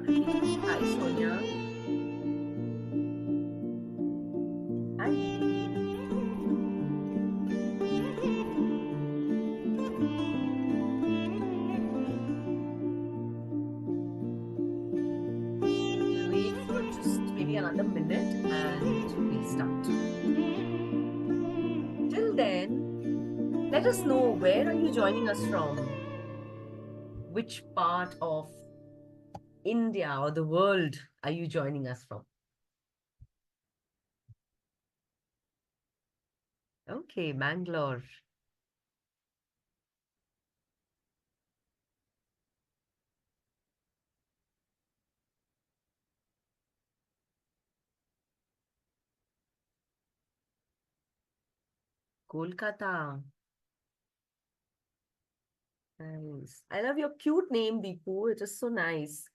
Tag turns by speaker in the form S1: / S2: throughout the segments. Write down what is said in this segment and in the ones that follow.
S1: Prakriti. Hi, Sonia. Hi, Deepen. So we'll wait for just maybe another minute and we'll start. Till then, let us know, where are you joining us from? Which part of India or the world are you joining us from? Okay, Bangalore. Kolkata. Nice. I love your cute name, Deepu. It is so nice.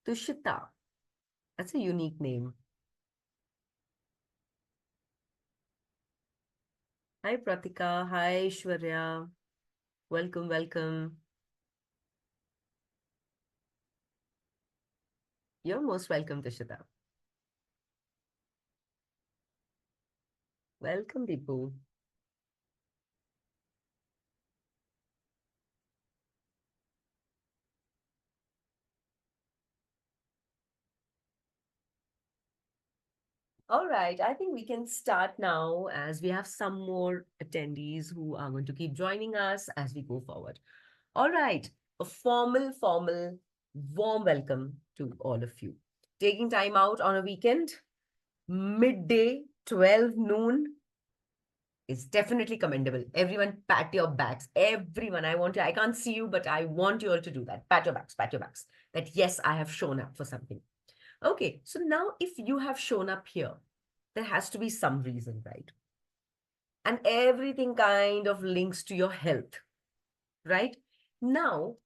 S1: Tushita. That's a unique name. Hi, Pratika. Hi, Shwarya. Welcome, welcome. You're most welcome, Tushita. Welcome, Deepu. All right, I think we can start now as we have some more attendees who are going to keep joining us as we go forward. All right, a formal, warm welcome to all of you. Taking time out on a weekend, midday, 12 noon, is definitely commendable. Everyone pat your backs. Everyone, I can't see you, but I want you all to do that. Pat your backs, pat your backs. That yes, I have shown up for something. Okay, so now if you have shown up here, there has to be some reason, right? And everything kind of links to your health, right? Now,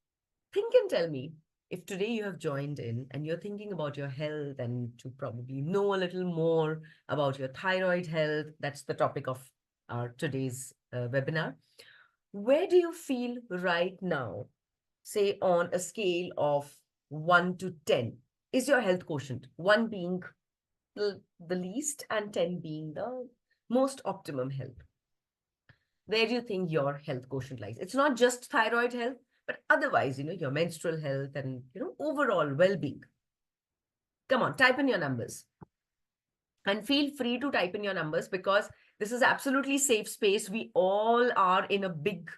S1: think and tell me, if today you have joined in and you're thinking about your health and to probably know a little more about your thyroid health, that's the topic of our today's webinar. Where do you feel right now, say on a scale of 1 to 10? Is your health quotient, 1 being the least and 10 being the most optimum health? Where do you think your health quotient lies? It's not just thyroid health, but otherwise, your menstrual health and, overall well-being. Come on, type in your numbers. And feel free to type in your numbers because this is absolutely safe space. We all are in a big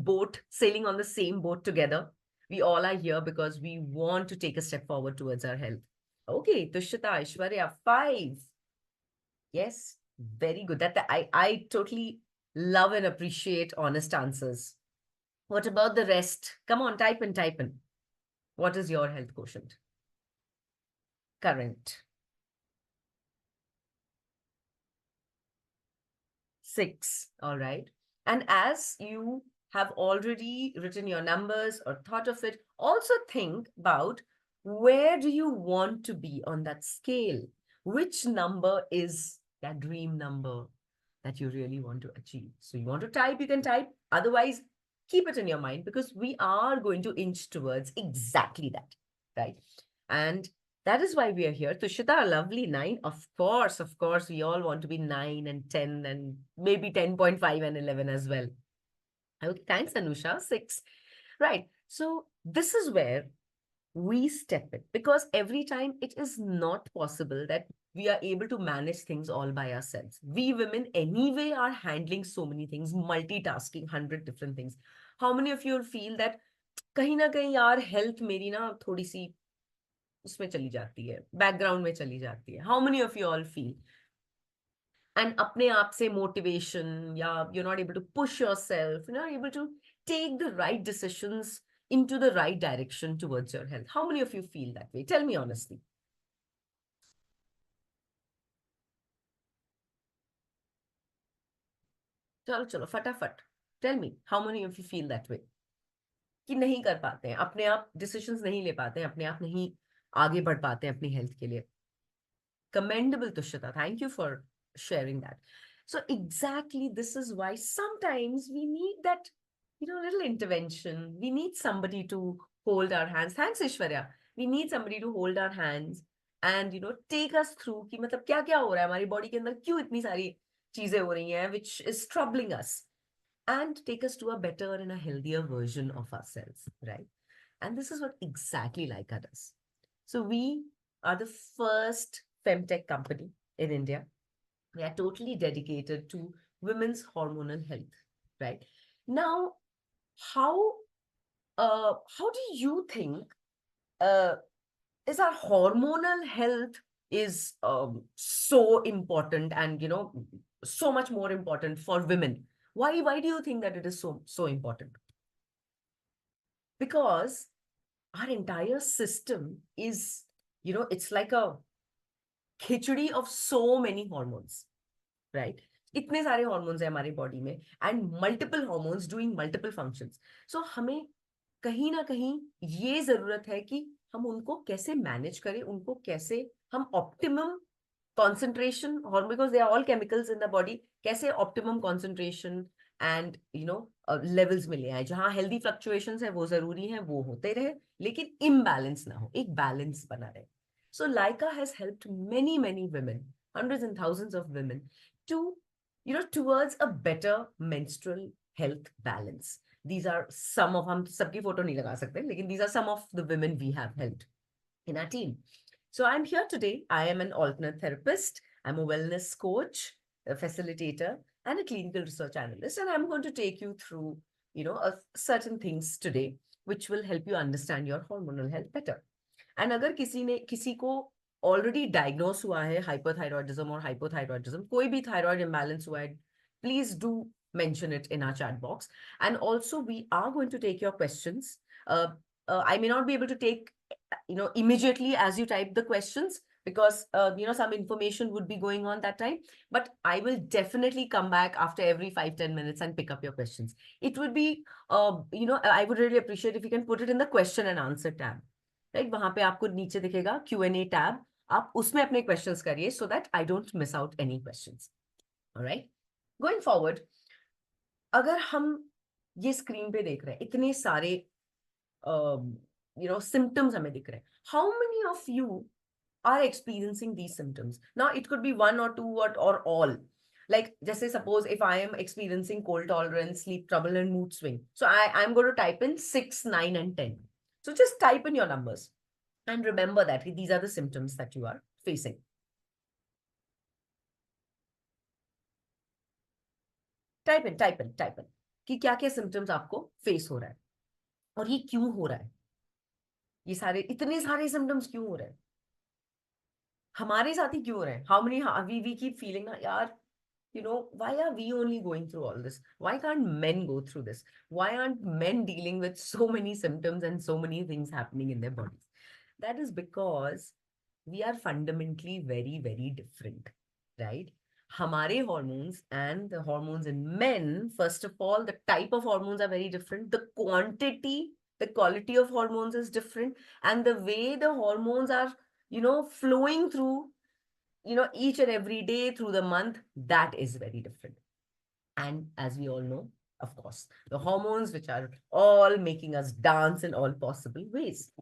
S1: boat, sailing on the same boat together. We all are here because we want to take a step forward towards our health. Okay, Tushita, Aishwarya, 5. Yes, very good. I totally love and appreciate honest answers. What about the rest? Come on, type in, type in. What is your health quotient? Current. 6. All right. And as you have already written your numbers or thought of it, also think about, where do you want to be on that scale? Which number is that dream number that you really want to achieve? So you want to type, you can type. Otherwise, keep it in your mind because we are going to inch towards exactly that, right? And that is why we are here. Tushita, a lovely 9. Of course, we all want to be 9 and 10 and maybe 10.5 and 11 as well. Okay, thanks, Anusha. 6. Right. So this is where we step in because every time it is not possible that we are able to manage things all by ourselves. We women anyway are handling so many things, multitasking 100 different things. How many of you feel that कहीं ना कहीं यार health मेरी ना थोड़ी सी उसमें चली जाती है, बैकग्राउंड में चली जाती है? How many of you all feel and अपने आप से मोटिवेशन या you not able to push yourself, you not able to take the right decisions into the right direction towards your health? How many of you feel that way? Tell me honestly. चलो चलो फटाफट. Tell me, how many of you feel that way? कि नहीं कर पाते हैं, अपने आप डिसीजंस नहीं ले पाते हैं, अपने आप नहीं आगे बढ़ पाते हैं अपनी हेल्थ के लिए. Commendable, Tushita. Thank you for sharing that. So exactly this is why sometimes we need that, little intervention. We need somebody to hold our hands. Thanks, Ishwarya. we need somebody to hold our hands and take us through कि मतलब क्या क्या हो रहा है हमारी body के अंदर, क्यों इतनी सारी चीजें हो रही हैं which is troubling us, and take us to a better and a healthier version of ourselves, right? And this is what exactly LAIQA does. So we are the first femtech company in India. We are totally dedicated to women's hormonal health, right? Now, how how do you think uh, is our hormonal health is so important, and so much more important for women? Why do you think that it is so important? Because our entire system is, it's like a khichdi of so many hormones, right? इतने सारे hormones है हमारी body में, and multiple hormones doing multiple functions. So हमें कहीं ना कहीं ये जरूरत है कि हम उनको कैसे मैनेज करें, उनको कैसे हम optimum concentration, or because they are all chemicals in the body, कैसे optimum concentration and levels में ले आए, जहाँ healthy fluctuations है वो जरूरी है, वो होते रहे, लेकिन imbalance ना हो, एक balance बना रहे. So LAIQA has helped many women, hundreds and thousands of women, to towards a better menstrual health balance. These are some of, हम सबकी फोटो नहीं लगा सकते, लेकिन these are some of the women we have helped in our team. So I'm here today. I am an alternate therapist. I'm a wellness coach, a facilitator, and a clinical research analyst. And I'm going to take you through, certain things today, which will help you understand your hormonal health better. And अगर किसी को already diagnosed हुआ है hyperthyroidism or hypothyroidism, कोई भी thyroid imbalance हुआ है, please do mention it in our chat box. And also we are going to take your questions. I may not be able to take immediately as you type the questions, because some information would be going on that time, but I will definitely come back after every 5-10 minutes and pick up your questions. It would be I would really appreciate if you can put it in the question and answer tab, right? वहां पे आपको नीचे दिखेगा Q&A tab, आप उसमें अपने questions करिए so that I don't miss out any questions. All right, going forward, अगर हम ये स्क्रीन पे देख रहे हैं इतने सारे symptoms हमें दिख रहे हैं, how many of you are experiencing these symptoms? Now it could be one or two or all. Like just say suppose if I am experiencing cold tolerance, sleep trouble, and mood swing, so I'm going to type in 6, 9, and 10. So just type in your numbers and remember that these are the symptoms that you are facing. Type in कि क्या क्या symptoms आपको face हो रहा है और ये क्यों हो रहा है, ये सारे इतने सारे symptoms क्यों हो रहे हैं, हमारे साथ ही क्यों हो रहे हैं. How many we keep feeling ना यार, why are we only going through all this? Why can't men go through this? Why aren't men dealing with so many symptoms and so many things happening in their bodies? That is because we are fundamentally very different, right? हमारे hormones and the hormones in men, first of all, the type of hormones are very different. The quantity, the quality of hormones is different. And the way the hormones are, flowing through, each and every day through the month, that is very different. And as we all know, of course, the hormones which are all making us dance in all possible ways.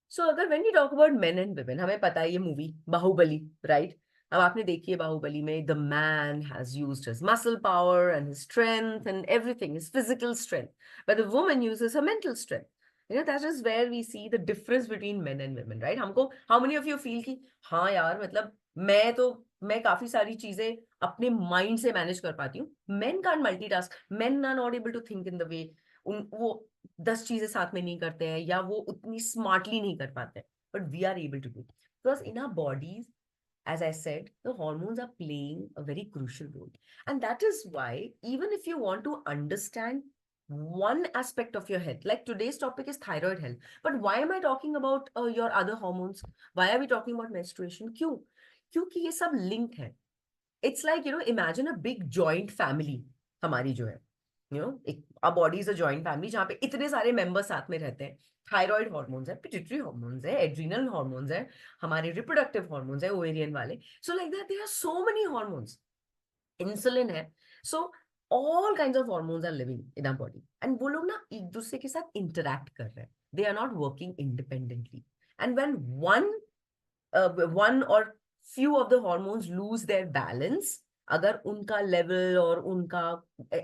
S1: So अगर when we talk about men and women, हमें पता है ये movie Baahubali, right? अब आपने देखी है बाहुबली में, the man has used his muscle power and his strength and everything, his physical strength, but the woman uses her mental strength. That is where we see the difference between men and women, right? हमको, how many of you feel कि हाँ यार, मतलब मैं काफी सारी चीजें अपने माइंड से मैनेज कर पाती हूँ. Men can't multitask. Men are not able to think in the way, वो 10 चीजें साथ में नहीं करते हैं या वो उतनी स्मार्टली नहीं कर पाते हैं, but we are able to do, because in our bodies, as I said, the hormones are playing a very crucial role. And that is why, even if you want to understand one aspect of your health, like today's topic is thyroid health, but why am I talking about your other hormones? Why are we talking about menstruation? क्यों? क्योंकि ये सब link है. It's like, imagine a big joint family, हमारी जो है, एक our body is a joint family जहाँ पे इतने सारे मेंबर्स साथ में रहते हैं. थायराइड हॉर्मोन्स है, पिट्यूटरी हॉर्मोन्स है, एड्रिनल हॉर्मोन्स है, हमारे रिप्रोडक्टिव हॉर्मोन्स है, ओवेरियन वाले. So like that there are so many hormones. Insulin है. सो all kinds of hormones are living in our body. And वो लोग ना एक दूसरे के साथ इंटरैक्ट कर रहे हैं, they are not working independently. And when one or few of the hormones lose their balance, अगर उनका level और उनका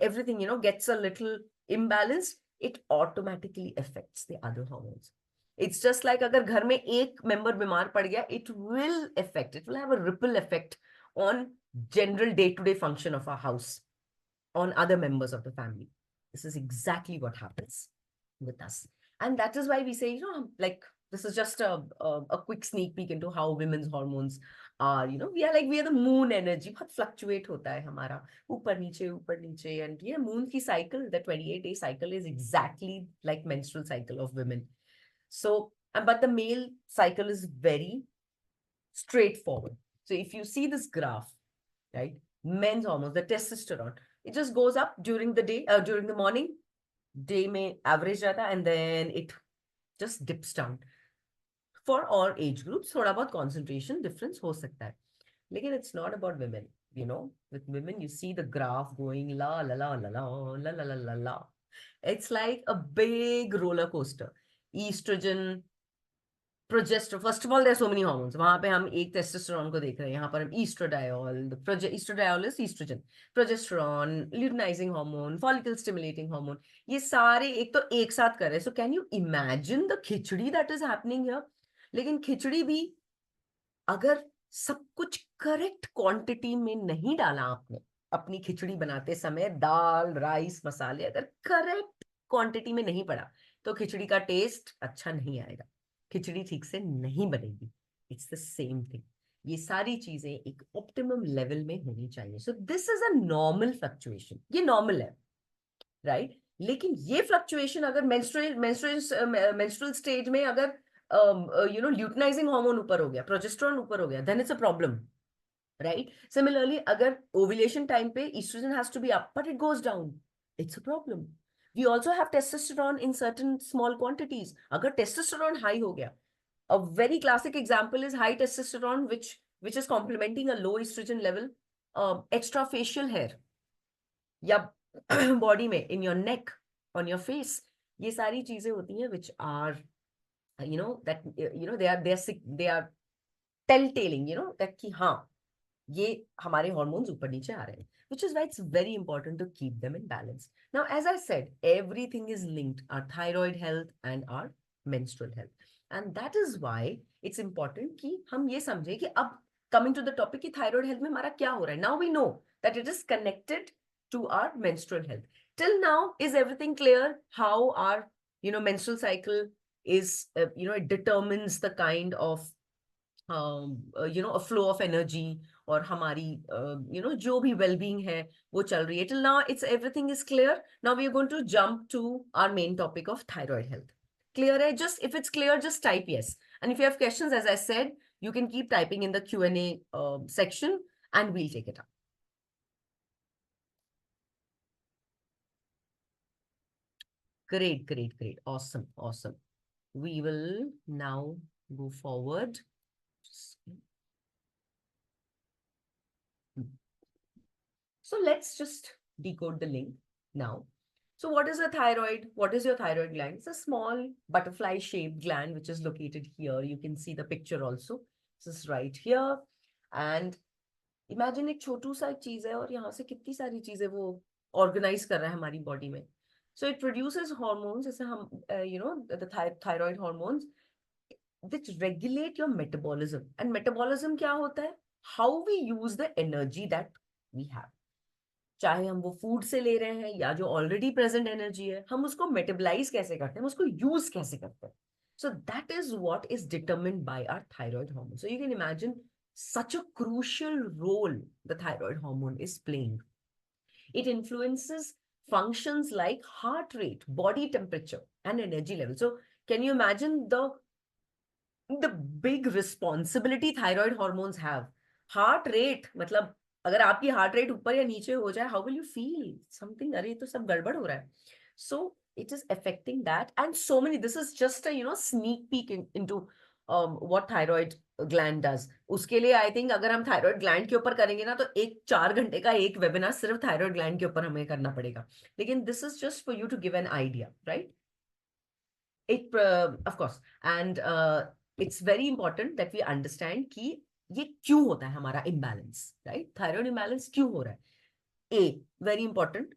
S1: everything gets a little imbalanced, it automatically affects the other hormones. It's just like अगर घर में एक member बीमार पड़ गया, it will have a ripple effect on general day-to-day function of our house, on other members of the family. This is exactly what happens with us. And that is why we say, like, this is just a quick sneak peek into how women's hormones are. We are the moon energy. बहुत fluctuate होता है हमारा, ऊपर नीचे. And moon की cycle, the 28-day cycle, is exactly like menstrual cycle of women. So, but the male cycle is very straightforward. So if you see this graph, right, men's hormones, the testosterone, it just goes up during the day, during the morning, day में average रहता, and then it just dips down. For all age groups, थोड़ा बहुत concentration difference हो सकता है. लेकिन it's not about women. With women, you see the graph going la la la la la la la la la la. It's like a big roller coaster. Estrogen, progesterone, first of all there so many hormones. वहां पे हम एक testosterone को देख रहे हैं, यहाँ पर हम estradiol, estradiol is estrogen, progesterone, luteinizing hormone, follicle stimulating hormone, ये सारे एक तो एक साथ कर रहे हैं. So can you imagine the khichdi that is happening here. लेकिन खिचड़ी भी अगर सब कुछ करेक्ट क्वांटिटी में नहीं डाला आपने, अपनी खिचड़ी बनाते समय दाल, राइस, मसाले अगर करेक्ट क्वांटिटी में नहीं पड़ा, तो खिचड़ी का टेस्ट अच्छा नहीं आएगा, खिचड़ी ठीक से नहीं बनेगी. It's the same thing. ये सारी चीजें एक ऑप्टिमम लेवल में होनी चाहिए. सो this is a normal fluctuation, ये नॉर्मल है, राइट. लेकिन ये फ्लक्चुएशन अगर मेंस्ट्रुअल स्टेज में अगर ल्यूटिनाइजिंग हार्मोन ऊपर हो गया, प्रोजेस्टेरोन ऊपर हो गया, then it's a problem, right? Similarly, अगर ovulation time पे estrogen has to be up, but it goes down, it's a problem. We also have testosterone in certain small quantities. अगर testosterone high हो गया, a very classic example is high testosterone, which is complementing a low estrogen level, extra facial hair, या body में, in your neck, on your face. ये सारी चीजें होती हैं which are, that they are telltailing, that कि हाँ, ये हमारे hormones ऊपर नीचे आ रहे हैं, which is why it's very important to keep them in balance. Now, as I said, everything is linked, our thyroid health and our menstrual health. And that is why it's important कि हम ये समझे कि अब coming to the topic कि thyroid health में हमारा क्या हो रहा है. Now we know that it is connected to our menstrual health. Till now, is everything clear how our, menstrual cycle is, it determines the kind of a flow of energy, और हमारी जो भी well-being है वो चल रही है. Till now it's everything is clear. Now we are going to jump to our main topic of thyroid health. Clear है? Just if it's clear, just type yes. And if you have questions, as I said, you can keep typing in the Q&A section and we'll take it up. Great. Awesome. We will now go forward. So let's just decode the link now. So what is a thyroid? What is your thyroid gland? It's a small butterfly-shaped gland which is located here. You can see the picture also. This is right here. And imagine एक छोटू सा चीज है और यहाँ से कितनी सारी चीजें वो organize कर रहा है हमारी body में. So it produces hormones, जैसे हम, the thyroid hormones, which regulate your metabolism. And metabolism क्या होता है? How we use the energy that we have. चाहे हम वो फूड से ले रहे हैं या जो ऑलरेडी प्रेजेंट एनर्जी है, हम उसको मेटाबलाइज कैसे करते हैं, उसको यूज कैसे करते हैं. So that is what is determined by our thyroid hormone. So you can imagine such a crucial role the thyroid hormone is playing. It influences functions like heart rate, body temperature, and energy level. So can you imagine the big responsibility thyroid hormones have? Heart rate, मतलब अगर आपकी heart rate ऊपर या नीचे हो जाए, how will you feel something, अरे तो सब गड़बड़ हो रहा है. So it is affecting that. And so many, this is just a sneak peek into what thyroid gland does, उसके लिए आई थिंक अगर हम थायराइड ग्लैंड के ऊपर करेंगे ना तो एक 4 घंटे का एक वेबिनार सिर्फ थायराइड ग्लैंड के ऊपर हमें करना पड़ेगा, लेकिन this is just for you to give an idea, right? It of course, and it's very important that we understand कि ये क्यों होता है हमारा इम्बैलेंस, राइट? थायराइड इम्बैलेंस क्यों हो रहा है? ए, वेरी इंपॉर्टेंट,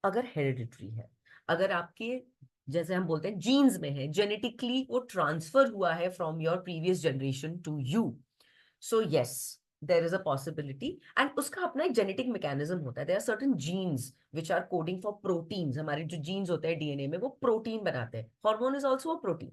S1: अगर हेरिडिटरी है, अगर आपके जैसे हम बोलते हैं जीन्स में है, जेनेटिकली वो ट्रांसफर हुआ है from your previous generation to you, so yes, there is a possibility, and उसका अपना एक जेनेटिक मैकेनिज्म होता है। There are certain genes which are coding for proteins, हमारे जो जीन्स होते हैं डीएनए में वो प्रोटीन बनाते हैं, hormone is also a protein,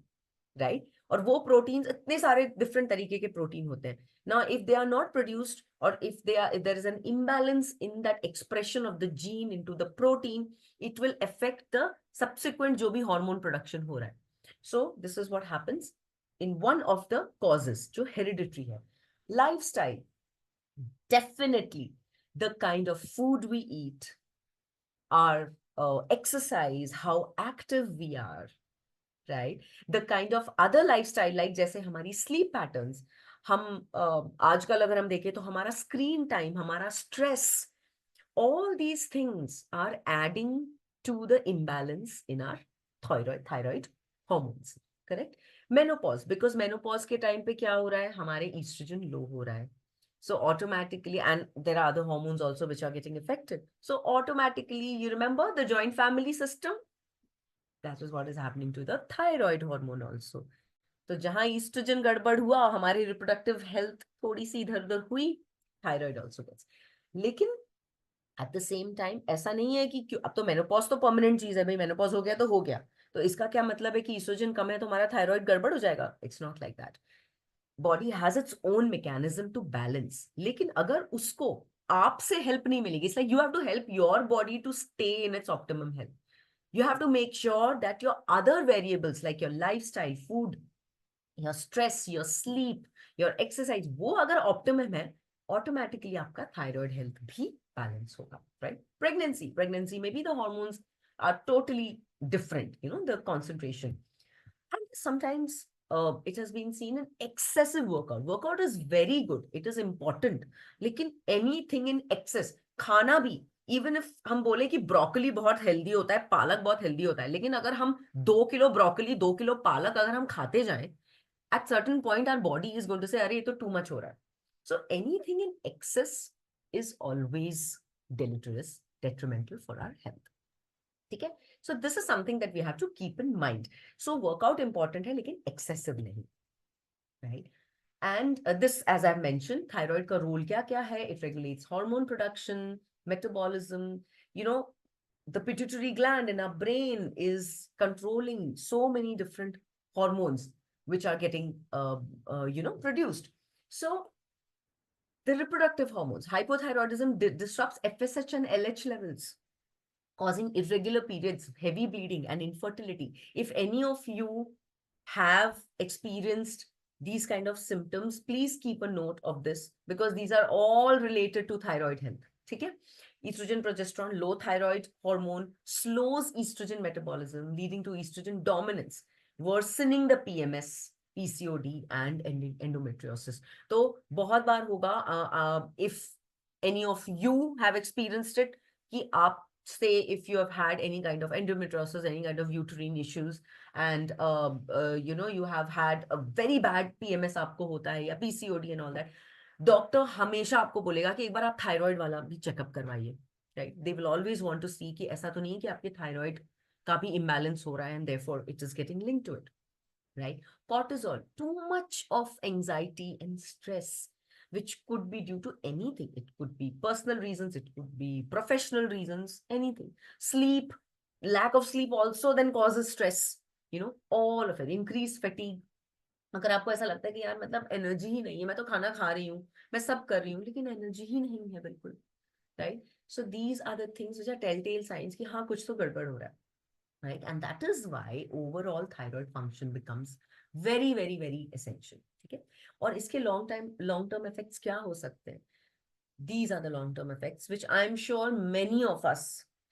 S1: right? और वो प्रोटीन्स इतने सारे डिफरेंट तरीके के प्रोटीन होते हैं। Now if they are not produced, और if there is an imbalance in that expression of the gene into the protein, it will affect the subsequent जो भी hormone production हो रहा है। So this is what happens in one of the causes जो hereditary है। Lifestyle, definitely the kind of food we eat, our exercise, how active we are, right? The kind of other lifestyle, like जैसे हमारी sleep patterns, हम आजकल अगर हम देखें तो हमारा स्क्रीन टाइम, हमारा stress, all these things are adding to the imbalance in our thyroid hormones, correct? Menopause, because menopause के टाइम पे क्या हो रहा है, हमारे estrogen लो हो रहा है, so automatically, and there are other hormones also which are getting affected, so automatically, you remember the joint family system, that is what is happening to the thyroid hormone also. तो जहां oestrogen गड़बड़ हुआ, हमारी reproductive health थोड़ी सी इधर उधर हुई, thyroid also gets. लेकिन एट द सेम टाइम ऐसा नहीं है कि क्यों, अब तो मेनोपॉज तो परमानेंट चीज है भाई, मेनोपॉज हो गया तो हो गया, तो इसका क्या मतलब है कि ईस्ट्रोजन कम है तो हमारा थायराइड गड़बड़ हो जाएगा? It's not like that. Body has its own mechanism to balance, लेकिन अगर उसको आपसे हेल्प नहीं मिलेगी, it's like you have to help your body to stay in its optimum health. You have to make sure that your other variables like your lifestyle, food, your stress, your sleep, your exercise, वो अगर optimum है, automatically आपका thyroid health भी balance होगा, right? Pregnancy में भी the hormones are totally different, you know, the concentration. And sometimes it has been seen in excessive workout. Workout is very good, it is important, लेकिन anything in excess, खाना भी, even if हम बोले कि broccoli बहुत healthy होता है, पालक बहुत हेल्दी होता है, लेकिन अगर हम 2 किलो ब्रोकली 2 किलो पालक अगर हम खाते जाएं, at certain point our body is going to say अरे ये तो टू मच हो रहा है। So anything in excess is always deleterious, detrimental for our health, ठीक है? So this is something that we have to keep in mind. So workout important है लेकिन एक्सेसिव नहीं, right? And this, as I've mentioned, thyroid का role क्या क्या है? It regulates hormone production, metabolism. You know, the pituitary gland in our brain is controlling so many different hormones which are getting, produced. So the reproductive hormones, hypothyroidism disrupts FSH and LH levels, causing irregular periods, heavy bleeding, and infertility. If any of you have experienced these kind of symptoms, please keep a note of this because these are all related to thyroid health. Okay? Estrogen, progesterone, low thyroid hormone slows estrogen metabolism, leading to estrogen dominance, worsening the PMS, PCOD, and endometriosis. तो बहुत बार होगा, if any of you have experienced it, कि आप say if you have had any kind of endometriosis, any kind of uterine issues, and you have had a very bad PMS आपको होता है या PCOD and all that, doctor हमेशा आपको बोलेगा कि एक बार आप थायराइड वाला भी चेकअप करवाइए, right? They will always want to see कि ऐसा तो नहीं है कि आपके थायराइड का भी इम्बैलेंस हो रहा है and therefore it is getting linked to it, right? Cortisol, too much of anxiety and stress, which could be due to anything. It could be personal reasons, it could be professional reasons, anything. Sleep, lack of sleep also then causes stress, all of it. Increased fatigue. अगर आपको ऐसा लगता है कि यार मतलब energy ही नहीं है, मैं तो खाना खा रही हूँ, मैं सब कर रही हूँ, लेकिन एनर्जी ही नहीं है बिल्कुल, right? So these are the things which are tell science कि हाँ कुछ तो गड़बड़ हो रहा है, right? And that is why overall thyroid function becomes very very very essential, ठीक है? और इसके long term effects क्या हो सकते हैं? These are the long term effects which I'm sure many of us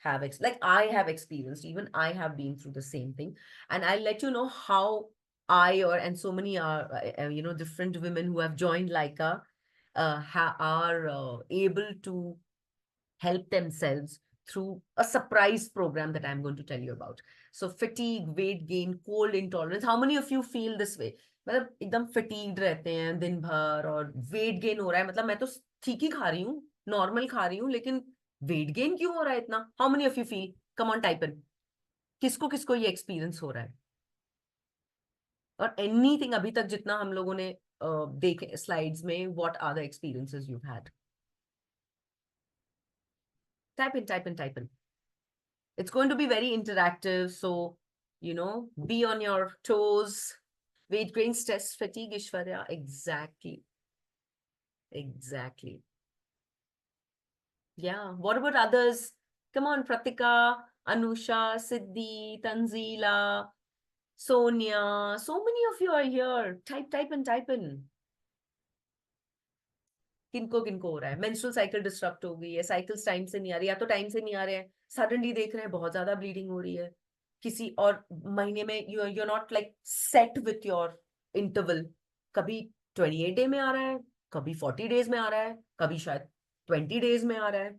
S1: have like I have experienced, even I have been through the same thing, and I'll let you know how and so many are, different women who have joined LAIQA are able to help themselves through a surprise program that I'm going to tell you about. So fatigue, weight gain, cold intolerance. How many of you feel this way? मतलब एकदम fatigued रहते हैं दिन भर और weight gain हो रहा है. मतलब मैं तो ठीक ही खा रही हूँ, normal खा रही हूँ, लेकिन weight gain क्यों हो रहा है इतना? How many of you feel? Come on, type in. किसको किसको ये experience हो रहा है? और anything अभी तक जितना हम लोगों ने देखे slides में, what are the experiences you've had? Type in, type in, type in. It's going to be very interactive. So, be on your toes. Weight gain, stress, fatigue, Ishwarya. Exactly. Exactly. Yeah. What about others? Come on, Pratika, Anusha, Siddhi, Tanzila, Sonia. So many of you are here. Type in, type in. किनको किनको हो रहा है menstrual cycle disturb हो गई है cycles time से नहीं आ रही या तो टाइम से नहीं आ रहे हैं सडनली देख रहे हैं बहुत ज्यादा ब्लीडिंग हो रही है किसी और महीने में you are not like set with your interval कभी 28 डे में आ रहा है कभी 40 डेज में आ रहा है कभी शायद 20 डेज में आ रहा है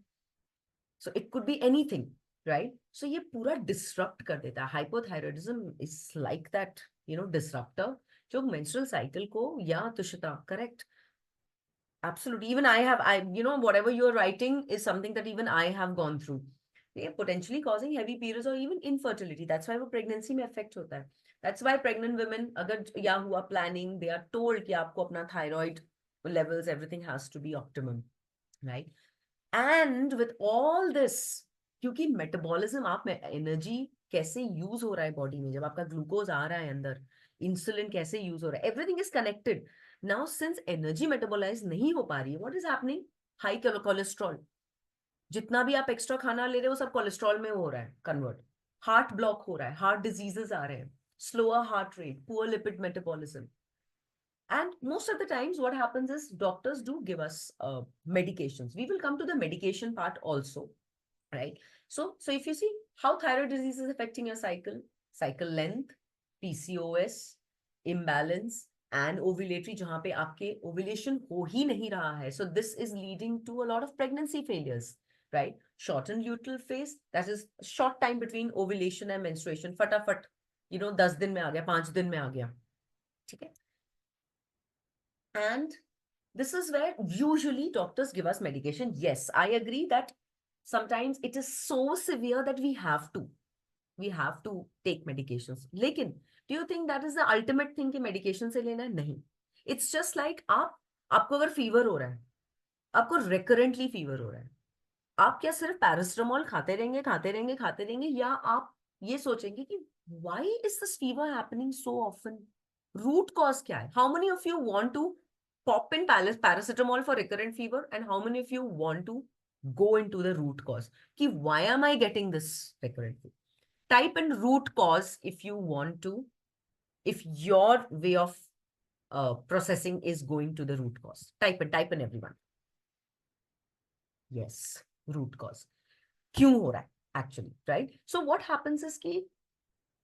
S1: so it could be anything right so ये पूरा डिस्टर्ब कर देता है हाइपोथायरॉयडिज्म इज लाइक दैट डिस्टर्प्टर जो मेंस्ट्रुअल साइकिल को या Tushita correct Absolutely. Even I have, whatever you're writing is something that even I have gone through. Yeah, potentially causing heavy periods or even infertility. That's why वो pregnancy में affect होता है. That's why pregnant women, अगर या हुआ planning, they are told कि आपको अपना thyroid levels, everything has to be optimum, right? And with all this, क्योंकि मेटाबॉलिज्म आप में एनर्जी कैसे यूज हो रहा है बॉडी में जब आपका ग्लूकोज आ रहा है अंदर इंसुलिन कैसे यूज हो रहा है everything is connected now since energy metabolize नहीं हो पा रही है what is happening high cholesterol जितना भी आप एक्स्ट्रा खाना ले रहे हो सब कोलेस्ट्रॉल में हो रहा है कन्वर्ट हार्ट ब्लॉक हो रहा है हार्ट डिजीजेस आ रहे हैं slower heart rate poor lipid metabolism and most of the times what happens is doctors do give us medications we will come to the medication part also right so if you see how thyroid disease is affecting your cycle length pcos imbalance and ovulatory जहां पे आपके ovulation हो ही नहीं रहा है so this is leading to a lot of pregnancy failures right shortened luteal phase that is short time between ovulation and menstruation फटाफट 10 दिन में आ गया 5 दिन में आ गया ठीक है and this is where usually doctors give us medication. Yes, I agree that sometimes it is so severe that we have to take medications. Lekin, do you think that is the ultimate thing कि medication से लेना है? नहीं. It's just like आपको अगर fever हो रहा है, आपको recurrently fever हो रहा है, आप क्या सिर्फ पैरासिटामोल खाते रहेंगे या आप ये सोचेंगे कि why is this fever happening so often? Root cause क्या है? How many of you want to pop in paracetamol for recurrent fever and how many of you want to go into the root cause? कि why am I getting this recurrent fever? Type in root cause if you want to, if your way of processing is going to the root cause. Type in everyone. Yes, root cause. क्यों हो रहा है actually right so what happens is कि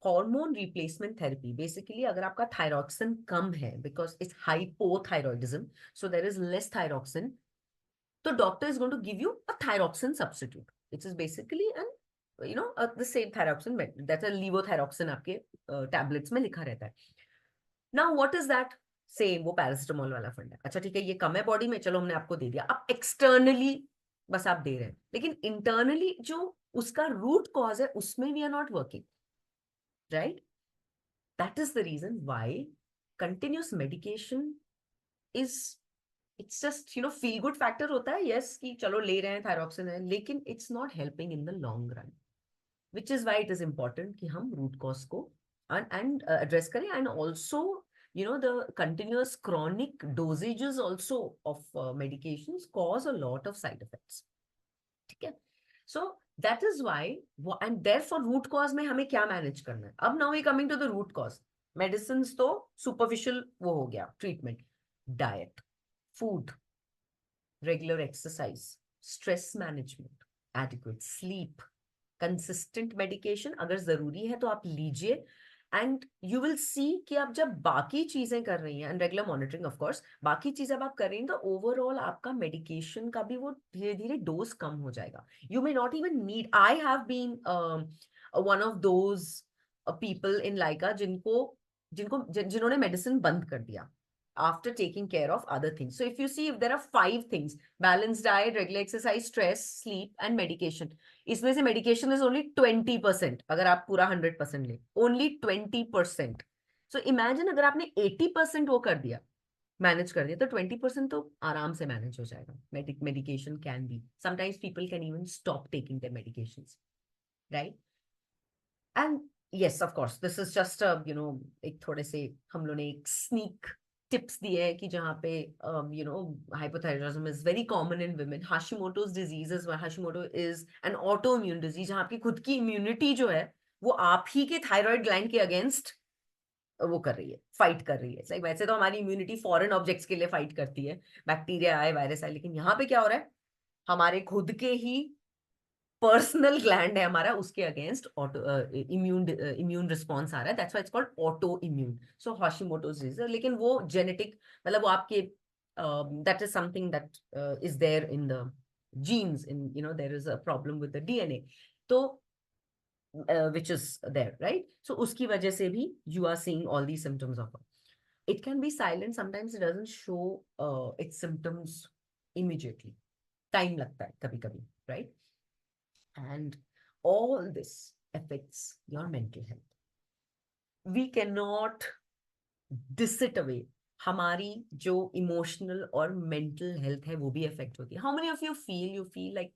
S1: hormone replacement therapy basically अगर आपका thyroxine कम है because it's hypothyroidism so there is less thyroxine तो doctor is going to give you a thyroxine substitute it is basically an the same thyroxine that is levothyroxine आपके tablets में लिखा रहता है now what is that same वो paracetamol वाला फंड है अच्छा ठीक है ये कम है बॉडी में चलो हमने आपको दे दिया अब एक्सटर्नली बस आप दे रहे हैं लेकिन इंटरनली जो उसका रूट कॉज है उसमें we are not working right that is the reason why continuous medication is it's just feel good factor होता है यस कि चलो ले रहे हैं थायरॉक्सिन है लेकिन it's not helping in the long run which is why it is important कि हम रूट कॉज को and address करें and also the continuous chronic dosages also of medications cause a lot of side effects ठीक है so that is why and therefore root cause में हमें क्या manage करना है अब now we coming to the root cause medicines तो superficial वो हो गया treatment diet food regular exercise stress management adequate sleep consistent medication अगर जरूरी है तो आप लीजिए एंड यू विल सी कि आप जब बाकी चीजें कर रही हैं, and regular monitoring of course, बाकी चीजें अब आप कर रही हैं, तो ओवरऑल आपका मेडिकेशन का भी वो धीरे धीरे डोज कम हो जाएगा. You may not even need. I have been one of those people in like a जिनको जिन्होंने मेडिसिन बंद कर दिया after taking care of other things. So if you see, if there are 5 things: balanced diet, regular exercise, stress, sleep, and medication. इसमें से medication is only 20%. अगर आप पूरा 100% ले, ओनली 20%. सो इमेजिन अगर आपने 80% वो कर दिया, मैनेज कर दिया, तो 20% तो आराम से मैनेज हो जाएगा. Medication can be, sometimes people can even stop taking their medications, right. And yes, of course, this is just a, एक थोड़े से हम लोग ने एक स्नीक टिप्स दिए हैं कि जहाँ पे hypothyroidism is very common in women. Hashimoto's disease is, Hashimoto is an autoimmune disease जहाँ आपकी खुद की इम्यूनिटी जो है वो आप ही के थायराइड ग्लैंड के अगेंस्ट वो कर रही है, फाइट कर रही है. लाइक वैसे तो हमारी इम्यूनिटी फॉरेन ऑब्जेक्ट्स के लिए फाइट करती है, बैक्टीरिया आए, वायरस आए, लेकिन यहाँ पे क्या हो रहा है, हमारे खुद के ही पर्सनल ग्लैंड है हमारा, उसके अगेंस्ट ऑटो इम्यून रिस्पॉन्स आ रहा है. That's why it's called autoimmune. So Hashimoto's disease, लेकिन वो जेनेटिक, मतलब वो आपके that is something that is there in the genes, in there is a problem with the DNA, तो which is there, right? So उसकी वजह से भी you are seeing all these symptoms of it. It can be silent, sometimes it doesn't show its symptoms immediately. Time लगता है कभी कभी, right? And all this affects your mental health. We cannot diss it away. हमारी जो emotional और mental health है वो भी अफेक्ट होती है. How many of you feel like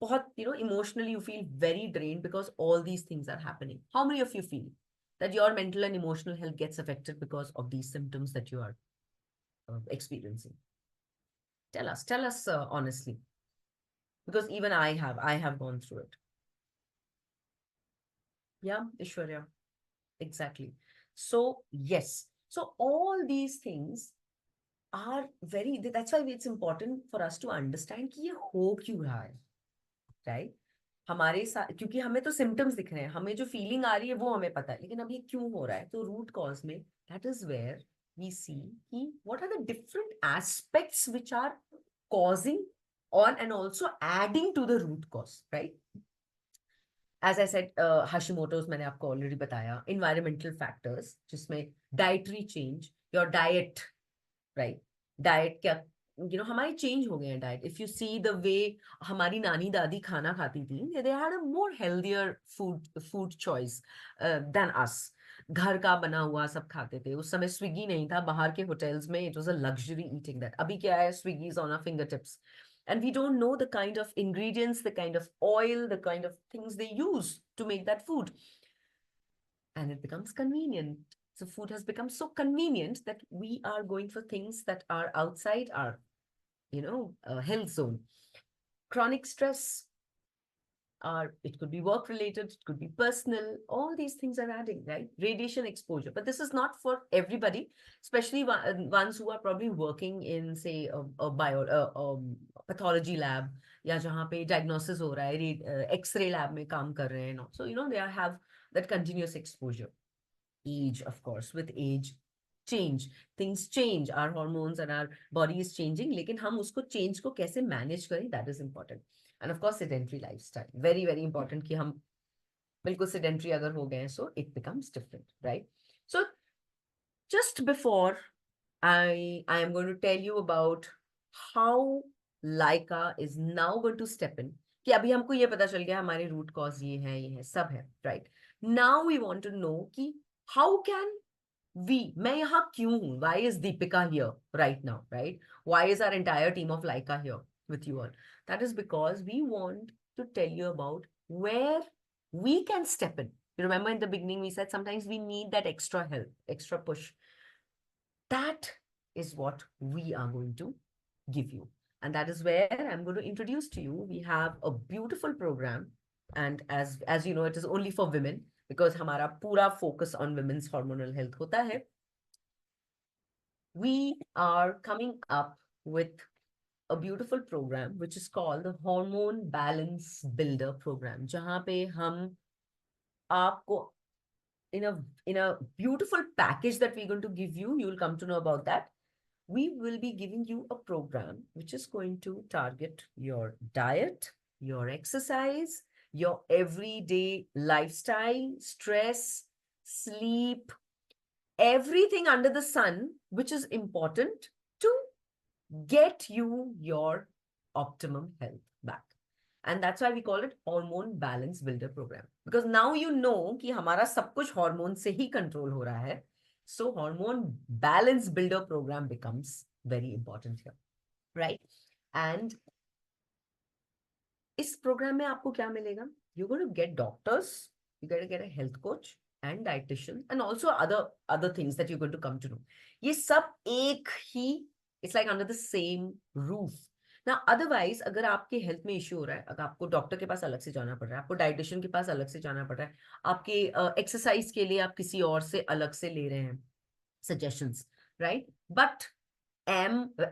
S1: बहुत emotionally you feel very drained because all these things are happening? How many of you feel that your mental and emotional health gets affected because of these symptoms that you are experiencing? Tell us honestly, because even I have gone through it. Yeah, Ishwarya. Exactly. So, yes. So, all these things are very, that's why it's important for us to understand कि ये हो क्यों रहा है, right? हमारे साथ, क्योंकि हमें तो सिम्टम्स दिख रहे हैं, हमें जो फीलिंग आ रही है वो हमें पता है, लेकिन अब ये क्यों हो रहा है, तो रूट कॉज में that is where we see कि what are the different aspects which are causing on and also adding to the root cause, right? As I said, Hashimoto's मैंने आपको ऑलरेडी बताया. Environmental factors जिसमें dietary change, your diet, right? Diet क्या, हमारी change हो गए हैं diet. If you see the way हमारी नानी दादी खाना खाती थी, they had a more healthier food choice than us. घर का बना हुआ सब खाते थे. उस समय स्विगी नहीं था, बाहर के होटल्स में it was a luxury eating that. अभी क्या है, Swiggy is on our finger tips, and we don't know the kind of ingredients, the kind of oil, the kind of things they use to make that food, and it becomes convenient. So food has become so convenient that we are going for things that are outside our, health zone. Chronic stress, or it could be work related, it could be personal. All these things are adding, right? Radiation exposure, but this is not for everybody, especially ones who are probably working in, say, pathology lab, या जहाँ पे diagnosis हो रहा है, X-ray lab में काम कर रहे हैं. So they have that continuous exposure. Age, of course, with age, change, things change, our hormones and our body is changing, लेकिन हम उसको change को कैसे manage करें, that is important. And of course, sedentary lifestyle, very very important कि हम बिल्कुल sedentary अगर हो गए, so it becomes different, right? So just before I am going to tell you about how LAIQA is now going to step in, कि अभी हमको ये पता चल गया हमारे root cause ये है सब है, right? Now we want to know कि how can मैं यहाँ क्यों हूँ? Why is Deepika here right now, right? Why is our entire team of LAIQA here with you all? That is because we want to tell you about where we can step in. You remember in the beginning we said sometimes we need that extra help, extra push. That is what we are going to give you. And that is where I'm going to introduce to you. We have a beautiful program. And as you know, it is only for women because हमारा पूरा focus on women's hormonal health होता है. We are coming up with a beautiful program which is called the Hormone Balance Builder Program, जहाँ पे हम आपको in a beautiful package that we're going to give you. You'll come to know about that. We will be giving you a program which is going to target your diet, your exercise, your everyday lifestyle, stress, sleep, everything under the sun, which is important to get you your optimum health back. And that's why we call it hormone balance builder program, because now you know कि हमारा सब कुछ hormone से ही control हो रहा है. So hormone balance builder program becomes very important here, right? And इस programme में आपको क्या मिलेगा? You're going to get doctors, you're going to get a health coach and dietitian and also other things that you're going to come to know. ये सब एक ही, it's like under the same roof. ना otherwise अगर आपके health में issue हो रहा है, अगर आपको डॉक्टर के पास अलग से जाना पड़ रहा है, आपको डाइटिशियन के पास अलग से जाना पड़ रहा है, आपके एक्सरसाइज के लिए आप किसी और से अलग से ले रहे हैं suggestions, right? But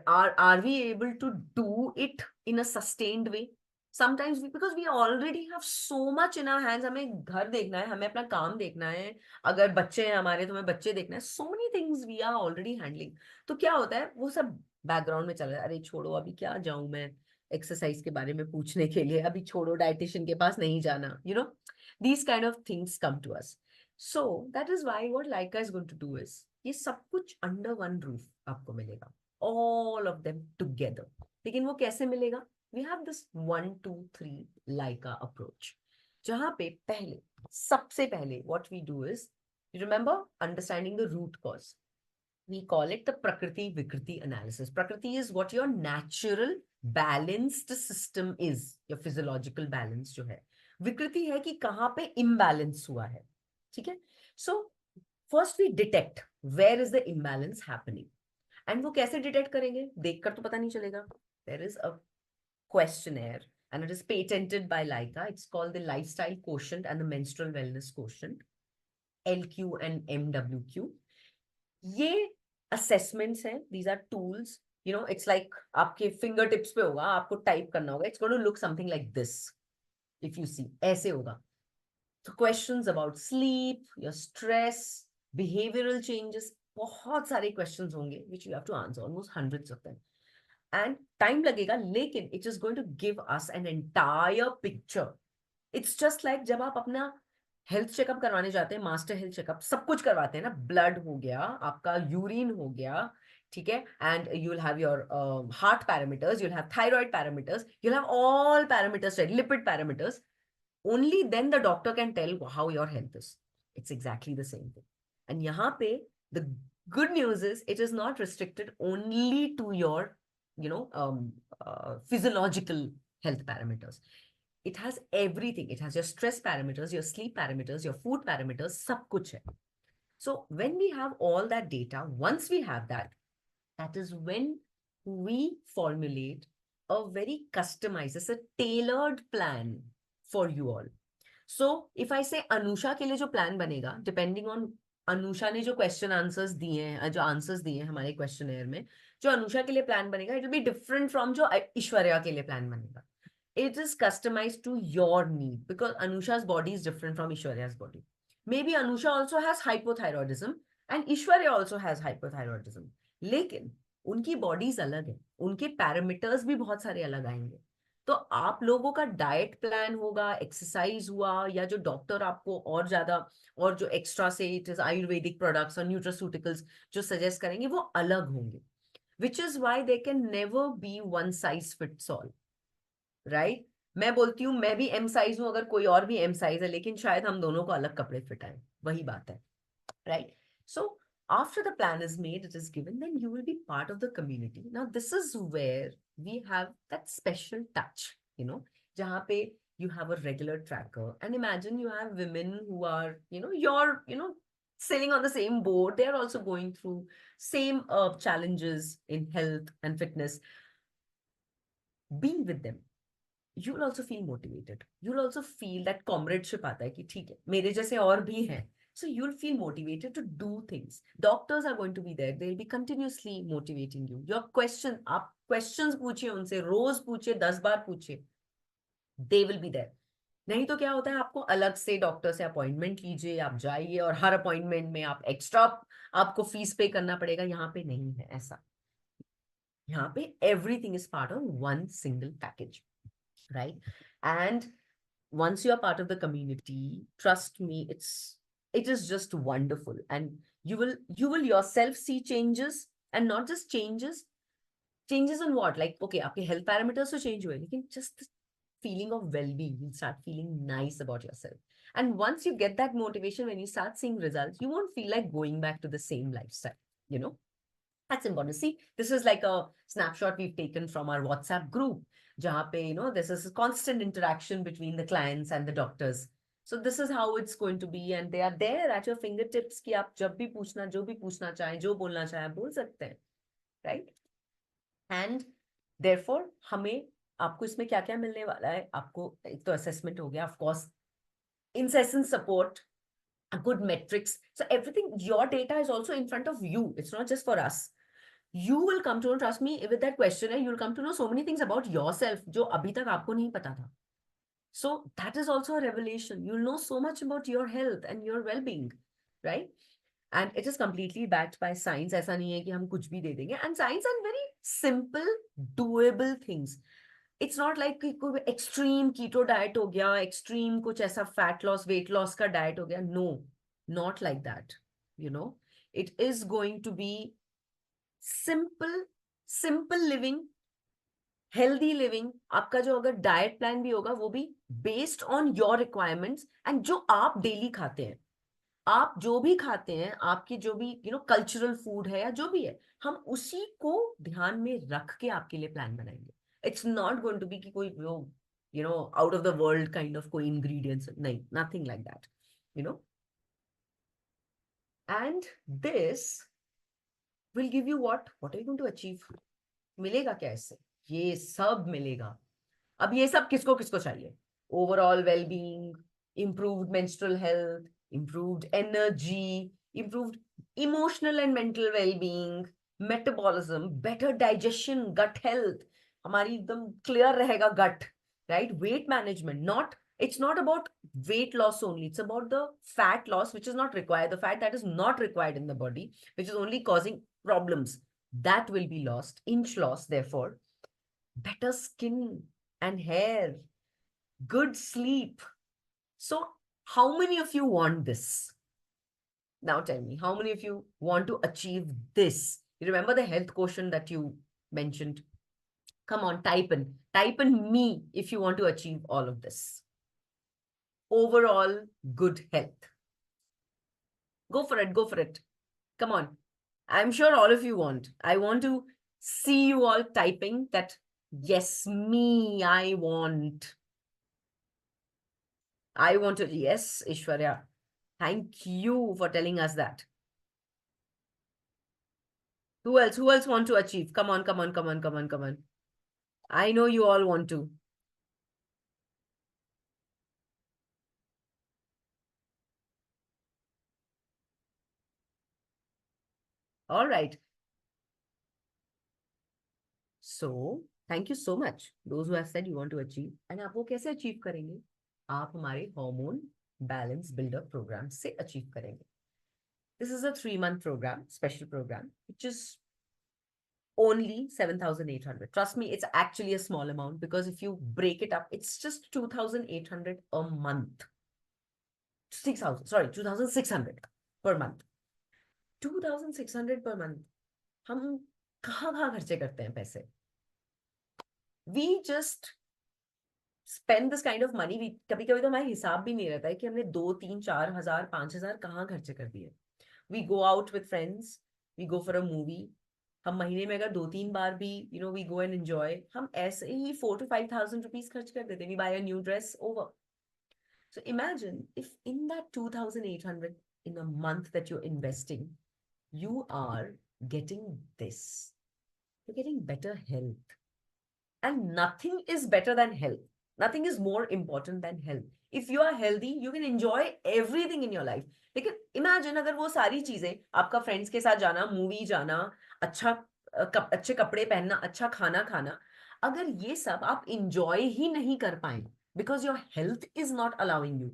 S1: are we able to do it in a sustained way? Sometimes because we already have so much in our hands. हमें घर देखना है, हमें अपना काम देखना है, अगर बच्चे हैं हमारे तो हमें बच्चे देखना है. So many things we are already handling. तो क्या होता है, वो सब बैकग्राउंड में चल रहा है. अरे छोड़ो, अभी क्या जाऊं मैं एक्सरसाइज के बारे में पूछने के लिए, अभी छोड़ो, डाइटिशियन के पास नहीं जाना. These kind of things come to us. So that is why what LAIQA is going to do is, ये सब कुछ अंडर वन रूफ आपको मिलेगा, all of them together. लेकिन वो कैसे मिलेगा? We have this 1, 2, 3 LAIQA approach, जहां पे सबसे पहले what we do is, you remember understanding the root cause. We call it the Prakriti Vikriti analysis. Prakriti is what your natural balanced system is, your physiological balance जो है. विकृति है कि कहाँ पे imbalance हुआ है. ठीक है? So first we detect where is the imbalance happening. And वो कैसे डिटेक्ट करेंगे? देखकर तो पता नहीं चलेगा. There is a questionnaire and it is patented by LAIQA. It's called the Lifestyle Quotient and the Menstrual Wellness Quotient, LQ and MWQ. ये assessments हैं. These are tools. It's like आपके fingertips पे होगा, आपको टाइप करना होगा. It's going to look something like this. If you see, ऐसे होगा. So questions about sleep, your stress, behavioral changes, बहुत सारे questions होंगे which you have to answer, almost hundreds of them. And time लगेगा, लेकिन it is going to give us an entire picture. It's just like जब आप अपना health checkup करवाने जाते हैं, मास्टर हेल्थ चेकअप, सब कुछ करवाते हैं ना. ब्लड हो गया, आपका यूरिन हो गया, ठीक है, and you will have your heart parameters, you will have thyroid parameters, you will have all parameters, lipid parameters. Only then the doctor can tell how your health is. It's exactly the same thing. And यहाँ पे the good news is it is not restricted only to your physiological health parameters. It has everything. It has your stress parameters, your sleep parameters, your food parameters, सब कुछ है. So when we have all that data, once we have that, that is when we formulate a very customized, it's a tailored plan for you all. So if I say Anusha के लिए जो plan बनेगा, depending on Anusha ने जो question answers दिए हैं, जो answers दिए हैं हमारे क्वेश्चनएयर में, जो अनुषा के लिए प्लान बनेगा, it will be different from जो ऐश्वर्या के लिए प्लान बनेगा. It is customized to your need because Anusha's body is different from Ishwarya's body. Maybe Anusha also has hypothyroidism and Ishwarya also has hypothyroidism. लेकिन उनकी bodies अलग है, उनके parameters भी बहुत सारे अलग आएंगे. तो आप लोगों का डाइट प्लान होगा, एक्सरसाइज हुआ, या जो डॉक्टर आपको और ज्यादा और जो एक्स्ट्रा से इट इज आयुर्वेदिक प्रोडक्ट्स और न्यूट्रास्यूटिकल्स जो सजेस्ट करेंगे, वो अलग होंगे. Which is why they can never be one size fits all, right? मैं बोलती हूँ मैं भी एम साइज हूँ, अगर कोई और भी एम साइज है, लेकिन शायद हम दोनों को अलग कपड़े फिट आए. वही बात है, right? So after the plan is made, it is given, then you will be part of the community. Now this is where we have that special touch, jahan pe you have a regular tracker, and imagine you have women who are you're sailing on the same boat. They are also going through same challenges in health and fitness. Being with them, you will also feel motivated. You will also feel that comradeship आता है कि ठीक है, मेरे जैसे और भी हैं. So you'll feel motivated to do things. Doctors are going to be there. They'll be continuously motivating you. Your question, आप questions पूछिए उनसे, रोज पूछिए, 10 बार पूछिए. They will be there. नहीं तो क्या होता है, आपको अलग से डॉक्टर से अपॉइंटमेंट लीजिए, आप जाइए और हर अपॉइंटमेंट में आप एक्स्ट्रा आपको फीस पे करना पड़ेगा। यहाँ पे नहीं है ऐसा। यहाँ पे everything is part of one single package, right? And once you are part of the community, trust me, it is just wonderful, and you will yourself see changes, and not just changes in what, like okay, आपके health parameters तो change हुए, लेकिन just the feeling of well-being, you start feeling nice about yourself, and once you get that motivation, when you start seeing results, you won't feel like going back to the same lifestyle, you know. That's important. See, this is like a snapshot we've taken from our WhatsApp group. Jahan pe, this is a constant interaction between the clients and the doctors. So this is how it's going to be, and they are there at your fingertips कि आप जब भी पूछना, जो भी पूछना चाहें, जो बोलना चाहें, बोल सकते हैं, right? And therefore हमें आपको इसमें क्या क्या मिलने वाला है? आपको एक तो assessment हो गया, of course, incessant support, good metrics. So everything, your data is also in front of you. It's not just for us. You will come to know, trust me, with that questionnaire, you'll come to know so many things about yourself जो अभी तक आपको नहीं पता था. So that is also a revelation. You'll know so much about your health and your well-being, right? And it is completely backed by science. ऐसा नहीं है कि हम कुछ भी दे देंगे. And science and very simple, doable things. It's not like कोई extreme keto diet हो गया, extreme कुछ ऐसा fat loss, weight loss का diet हो गया. No, not like that. You know, it is going to be simple living, healthy living. आपका जो अगर डाइट प्लान भी होगा, वो भी based on your requirements, and जो आप डेली खाते हैं, आप जो भी खाते हैं, आपकी जो भी कल्चरल फूड है या जो भी है, हम उसी को ध्यान में रख के आपके लिए प्लान बनाएंगे. It's not going to be कि कोई out of the world kind of कोई इंग्रेडिएंट्स, नहीं, nothing like that, you know. And this will give you what are you going to achieve. मिलेगा क्या इससे? ये सब मिलेगा. अब ये सब किसको किसको चाहिए? Overall wellbeing, improved menstrual health, improved energy, improved emotional and mental well-being, metabolism, better digestion, gut health. हमारी एकदम क्लियर रहेगा gut, right? Weight management, it's not about weight loss only. It's about the fat loss, which is not required. The fat that is not required in the body, which is only causing problems, that will be lost. Inch loss, therefore. Better skin and hair, good sleep. So, how many of you want this? Now tell me, how many of you want to achieve this? You remember the health quotient that you mentioned? Come on, type in me if you want to achieve all of this. Overall good health. Go for it, go for it. Come on. I'm sure all of you want. I want to see you all typing that, yes, me, I want to. Yes, Ishwarya. Thank you for telling us that. Who else? Who else want to achieve? Come on, come on, come on, come on, come on. I know you all want to. All right. So, thank you so much. Those who have said you want to achieve. And आप वो कैसे achieve करेंगे? आप हमारे hormone balance builder program से achieve करेंगे. This is a 3-month program, special program, which is only 7,800. Trust me, it's actually a small amount, because if you break it up, it's just 2,800 a month. 6,000, sorry, 2,600 per month. 2,600 per month. हम कहाँ कहाँ खर्चे करते हैं पैसे? We just spend this kind of money. कभी कभी तो हमारा हिसाब भी नहीं रहता है कि हमने 2, 3, 4 हजार 5 हजार कहाँ खर्चे कर दिए. We go out with friends, we go for a movie. हम महीने में अगर 2-3 बार भी we go and enjoy, हम ऐसे ही 4 to 5,000 rupees खर्च कर देते. We buy a new dress, over. So imagine if in that 2,800 in a month that you're investing, you are getting this. You're getting better health. And nothing is better than health. Nothing is more important than health. If you are healthy, you can enjoy everything in your life. लेकिन imagine अगर वो सारी चीजें, आपका friends के साथ जाना, movie जाना, अच्छे कपड़े पहनना, अच्छा खाना खाना, अगर ये सब आप enjoy ही नहीं कर पाए, because your health is not allowing you.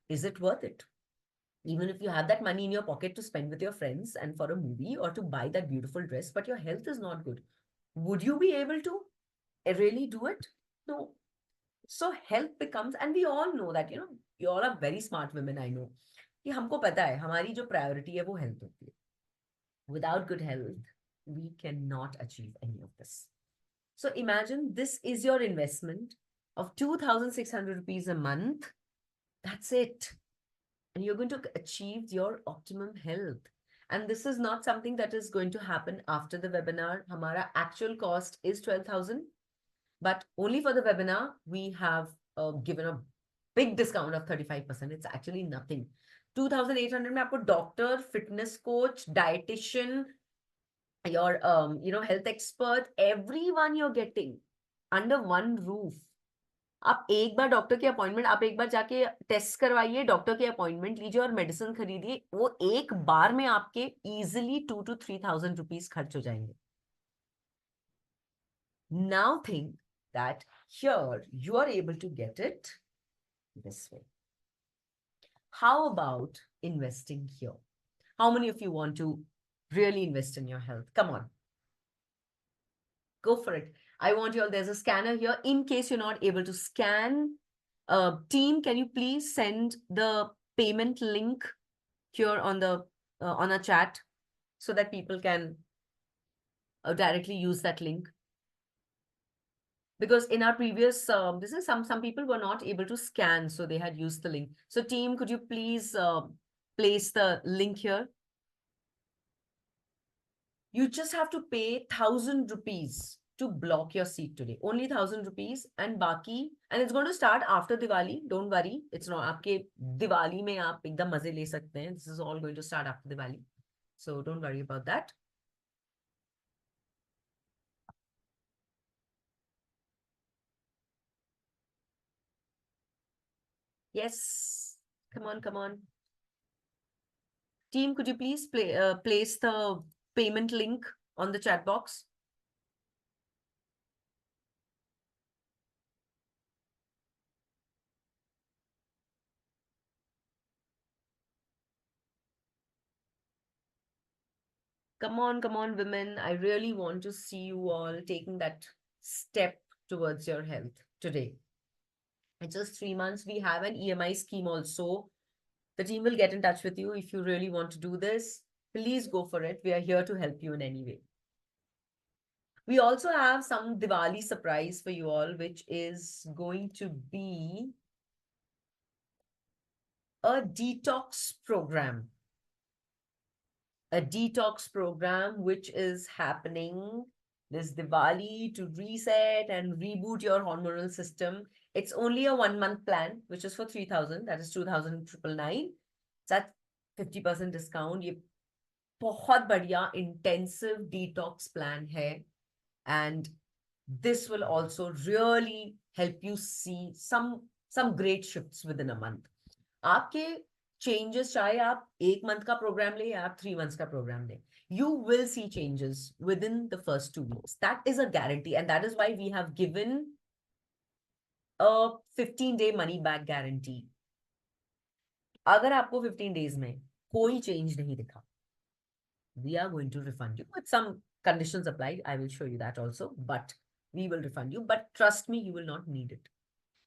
S1: Is it worth it? Even if you have that money in your pocket to spend with your friends and for a movie or to buy that beautiful dress, but your health is not good, would you be able to really do it? No. So health becomes, and we all know that, you all are very smart women, I know. कि हमको पता है हमारी जो priority है वो health होती है. Without good health, we cannot achieve any of this. So imagine this is your investment of 2,600 rupees a month. That's it. And you're going to achieve your optimum health. And this is not something that is going to happen after the webinar. Hamara actual cost is 12,000, but only for the webinar, we have given a big discount of 35%. It's actually nothing. 2,800 में आपको doctor, fitness coach, dietitian, your health expert, everyone you're getting under one roof. आप एक बार doctor की appointment, आप एक बार जाके test करवाइए, doctor की अपॉइंटमेंट लीजिए और मेडिसिन खरीदिए, वो एक बार में आपके इजिली 2,000 to 3,000 रुपीज खर्च हो जाएंगे. Now think that here you are able to get it this way. How about investing here? How many of you want to really invest in your health? Come on. Go for it. I want you all, there's a scanner here. In case you're not able to scan, team, can you please send the payment link here on the on a chat so that people can directly use that link? Because in our previous, this is some people were not able to scan, so they had used the link. So team, could you please place the link here? You just have to pay 1,000 rupees to block your seat today. Only 1,000 rupees and baki, and it's going to start after Diwali. Don't worry. It's not आपके Diwali में आप एकदम मजे ले सकते हैं. This is all going to start after Diwali. So don't worry about that. Yes. Come on, come on. Team, could you please place the payment link on the chat box? Come on, women. I really want to see you all taking that step towards your health today. It's just 3 months. We have an EMI scheme also. The team will get in touch with you if you really want to do this. Please go for it. We are here to help you in any way. We also have some Diwali surprise for you all, which is going to be a detox program. A detox program which is happening this Diwali to reset and reboot your hormonal system. It's only a 1 month plan, which is for 3,000. That is 2,999. That's 50% discount. ये बहुत बढ़िया intensive detox plan है. And this will also really help you see some great shifts within a month. आपके changes, चाहे आप 1 month का program ले या आप 3 months का program ले, you will see changes within the first 2 weeks. That is a guarantee, and that is why we have given a 15-day money back guarantee. अगर आपको 15 days में कोई change नहीं दिखा, we are going to refund you with some conditions applied. I will show you that also, but we will refund you. But trust me, you will not need it.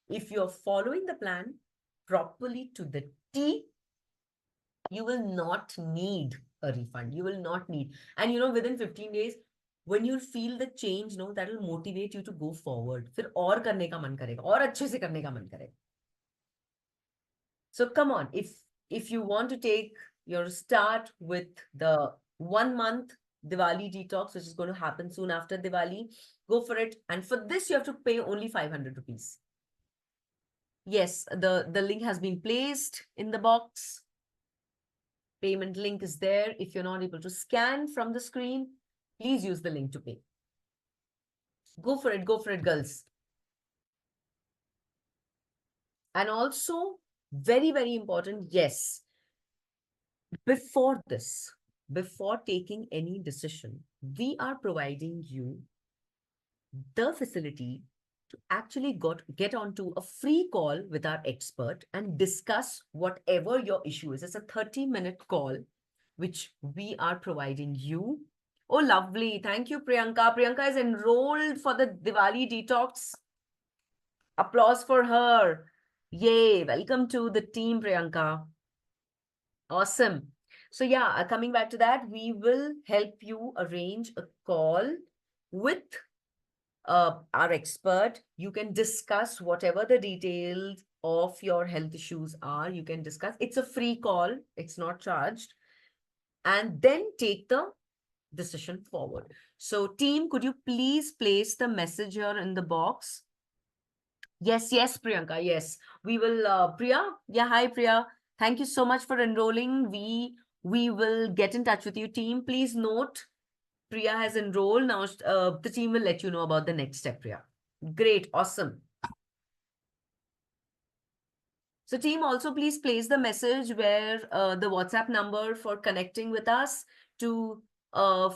S1: If you're following the plan properly to the T, you will not need a refund. You will not need. And within 15 days, when you feel the change, that will motivate you to go forward. फिर और करने का मन करेगा, और अच्छे से करने का मन करेगा. So come on, if you want to take your start with the 1 month Diwali detox, which is going to happen soon after Diwali, go for it. And for this, you have to pay only 500 rupees. Yes, the link has been placed in the box. Payment link is there. If you're not able to scan from the screen, please use the link to pay. Go for it, girls. And also, very, very important, yes, before this, before taking any decision, we are providing you the facility to actually get onto a free call with our expert and discuss whatever your issue is. It's a 30-minute call which we are providing you. Oh, lovely. Thank you, Priyanka. Priyanka is enrolled for the Diwali detox. Applause for her. Yay. Welcome to the team, Priyanka. Awesome. So yeah, coming back to that, we will help you arrange a call with our expert. You can discuss whatever the details of your health issues are. You can discuss. It's a free call. It's not charged. And then take the decision forward. So team, could you please place the message here in the box? Yes, yes, Priyanka. Yes, we will. Priya, yeah, hi, Priya. Thank you so much for enrolling. We will get in touch with you, team. Please note, Priya has enrolled. Now, the team will let you know about the next step, Priya. Great, awesome. So, team, also please place the message where the WhatsApp number for connecting with us to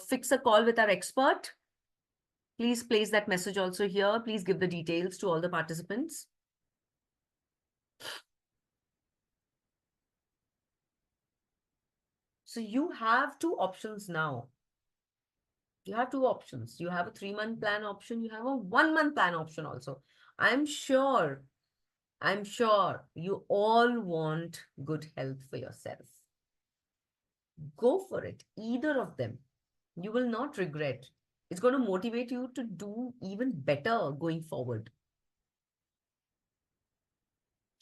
S1: fix a call with our expert. Please place that message also here. Please give the details to all the participants. So you have two options now. You have two options. You have a 3-month plan option. You have a 1-month plan option also. I'm sure you all want good health for yourself. Go for it. Either of them. You will not regret. It's going to motivate you to do even better going forward.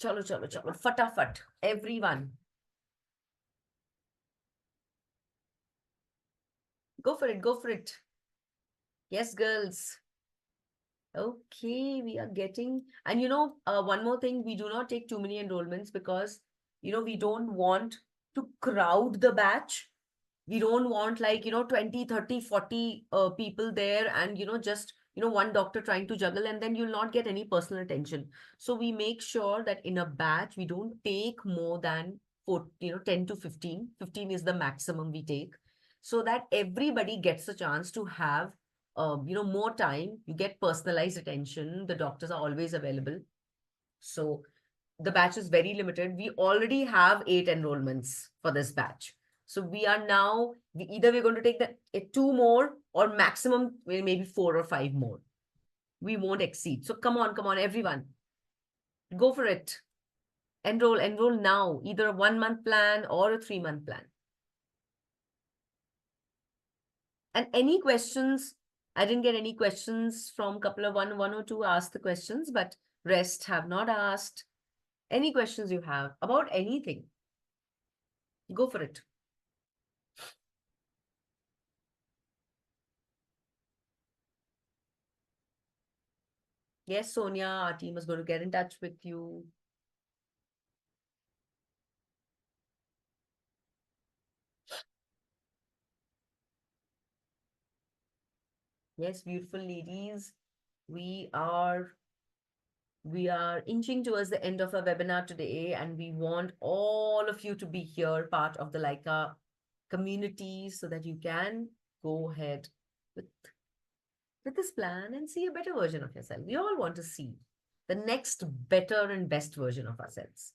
S1: Chalo, chalo, chalo. Fatafat. Everyone. Go for it. Go for it. Yes, girls. Okay, we are getting, and one more thing, we do not take too many enrollments because, we don't want to crowd the batch. We don't want like, 20, 30, 40 people there and, just, one doctor trying to juggle and then you'll not get any personal attention. So we make sure that in a batch, we don't take more than 10 to 15. 15 is the maximum we take so that everybody gets a chance to have more time. You get personalized attention. The doctors are always available. So the batch is very limited. We already have 8 enrollments for this batch. So we are now, either we're going to take the 2 more or maximum maybe 4 or 5 more. We won't exceed. So come on, everyone. Go for it. Enroll now, either a 1-month plan or a 3-month plan. And any questions? I didn't get any questions from couple of one or two asked the questions, but rest have not asked. Any questions you have about anything, go for it. Yes, Sonia, our team is going to get in touch with you. Yes, beautiful ladies. We are inching towards the end of our webinar today, and we want all of you to be here, part of the LAIQA community, so that you can go ahead with this plan and see a better version of yourself. We all want to see the next better and best version of ourselves.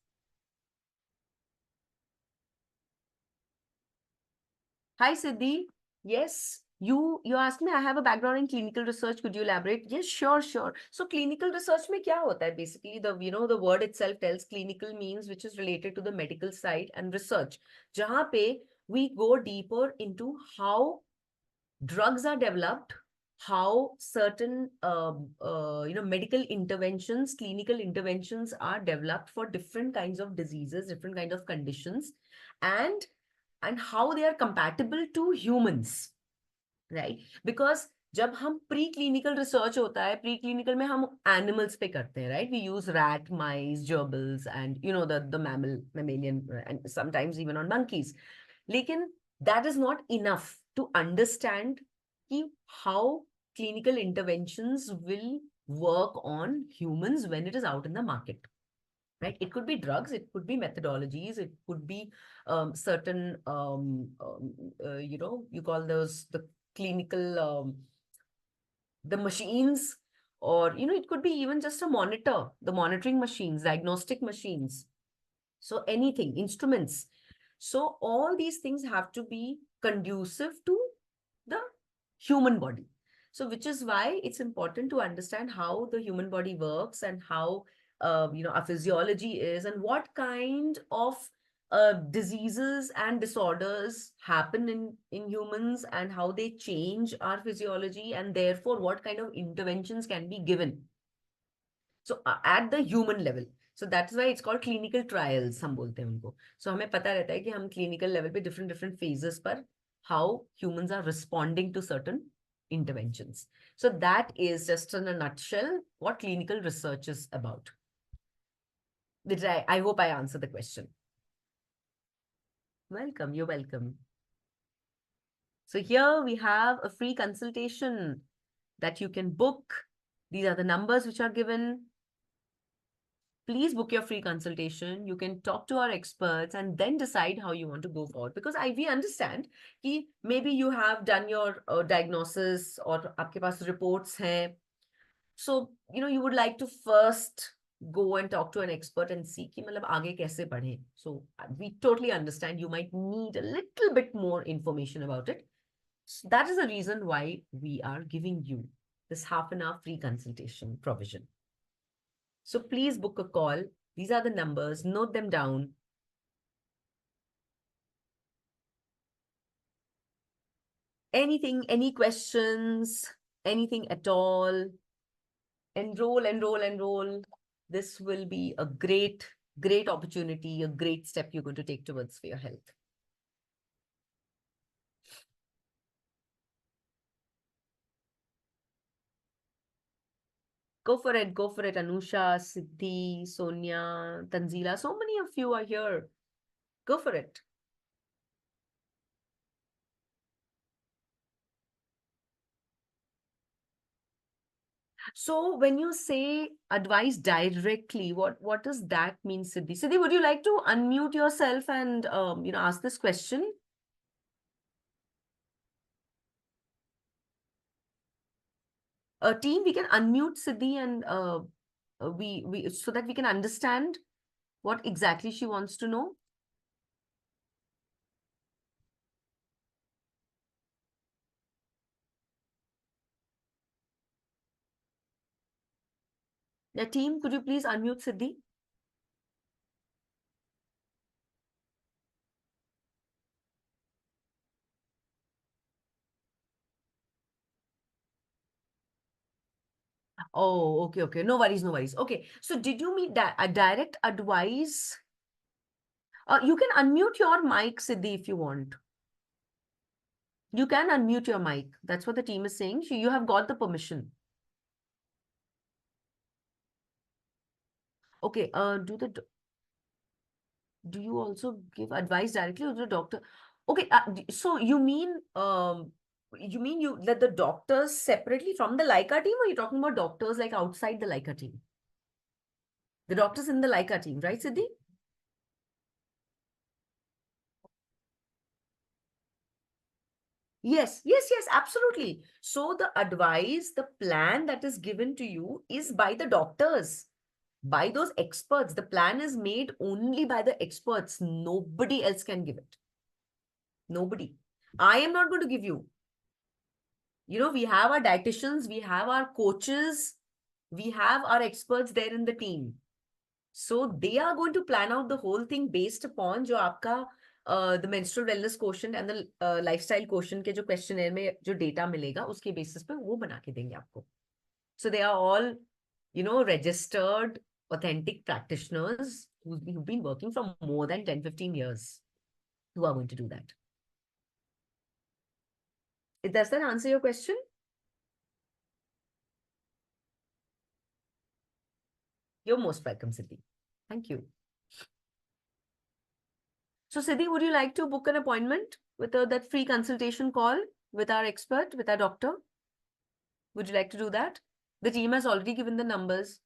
S1: Hi, Siddhi. Yes, you asked me, I have a background in clinical research. Could you elaborate? Yes, sure. So clinical research में क्या होता है? Basically, the word itself tells clinical means which is related to the medical side, and research, जहाँ पे we go deeper into how drugs are developed, how certain medical interventions, clinical interventions are developed for different kinds of diseases, different kinds of conditions, and how they are compatible to humans, right? Because जब हम pre clinical research होता है, pre clinical में हम animals पे करते हैं, right? We use rat, mice, gerbils and the mammalian and sometimes even on monkeys. लेकिन that is not enough to understand कि how clinical interventions will work on humans when it is out in the market. Right? It could be drugs, it could be methodologies, it could be certain, you call those the clinical, the machines or, it could be even just a monitor, the monitoring machines, diagnostic machines. So anything, instruments. So all these things have to be conducive to the human body. So which is why it's important to understand how the human body works and how our physiology is, and what kind of diseases and disorders happen in humans, and how they change our physiology, and therefore what kind of interventions can be given. So at the human level. So that is why it's called clinical trials, हम बोलते हैं उनको. So हमें पता रहता है कि हम clinical level पे different phases पर how humans are responding to certain interventions. So that is just in a nutshell what clinical research is about. I hope I answered the question. Welcome, you're welcome. So here we have a free consultation that you can book. These are the numbers which are given. Please book your free consultation. You can talk to our experts and then decide how you want to go forward. Because we understand that maybe you have done your diagnosis or आपके पास reports हैं. So, you would like to first go and talk to an expert and see कि मतलब आगे कैसे पढ़ें. So, we totally understand you might need a little bit more information about it. So that is the reason why we are giving you this half-an-hour free consultation provision. So please book a call. These are the numbers. Note them down. Anything, any questions, anything at all, enroll, enroll, enroll. This will be a great, great opportunity, a great step you're going to take towards for your health. Go for it, Anusha, Siddhi, Sonia, Tanzila. So many of you are here. Go for it. So when you say advice directly, what does that mean, Siddhi? Siddhi, would you like to unmute yourself and ask this question? Team, we can unmute Siddhi and we so that we can understand what exactly she wants to know. The team, could you please unmute Siddhi? Oh, okay, okay. No worries, no worries. Okay. So did you mean that a direct advice? You can unmute your mic, Siddhi, if you want. You can unmute your mic. That's what the team is saying. You have got the permission. Okay. Do you also give advice directly to the doctor? Okay. So you let the doctors separately from the LAIQA team, or you're talking about doctors like outside the LAIQA team? The doctors in the LAIQA team, right, Siddhi? Yes, yes, yes, absolutely. So the advice, the plan that is given to you is by the doctors, by those experts. The plan is made only by the experts. Nobody else can give it. Nobody. I am not going to give you. We have our dietitians, we have our coaches, we have our experts there in the team. So they are going to plan out the whole thing based upon जो आपका the menstrual wellness quotient and the lifestyle quotient के जो questionnaire में जो data मिलेगा उसके basis पे वो बना के देंगे आपको. So they are all, registered, authentic practitioners who've been working for more than 10-15 years who are going to do that. Does that answer your question? You're most welcome, Siddhi. Thank you. So, Siddhi, would you like to book an appointment with that free consultation call with our expert, with our doctor? Would you like to do that? The team has already given the numbers.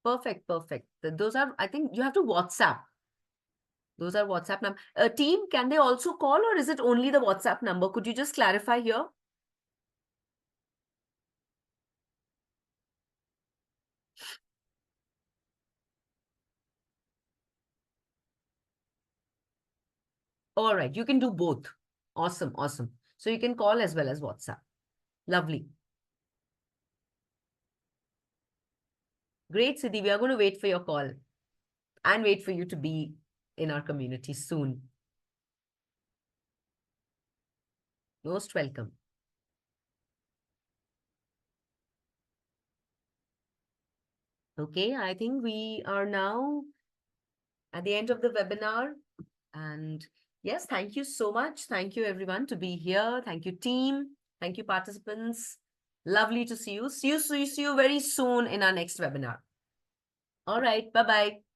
S1: Perfect, perfect. Those are, I think you have to WhatsApp. Those are WhatsApp number. Team, can they also call or is it only the WhatsApp number? Could you just clarify here? All right, you can do both. Awesome, awesome. So you can call as well as WhatsApp. Lovely. Great, Siddhi. We are going to wait for your call and wait for you to be in our community soon. Most welcome. Okay, I think we are now at the end of the webinar. And yes, thank you so much. Thank you, everyone, to be here. Thank you, team. Thank you, participants. Lovely to see you. See you very soon in our next webinar. All right. Bye-bye.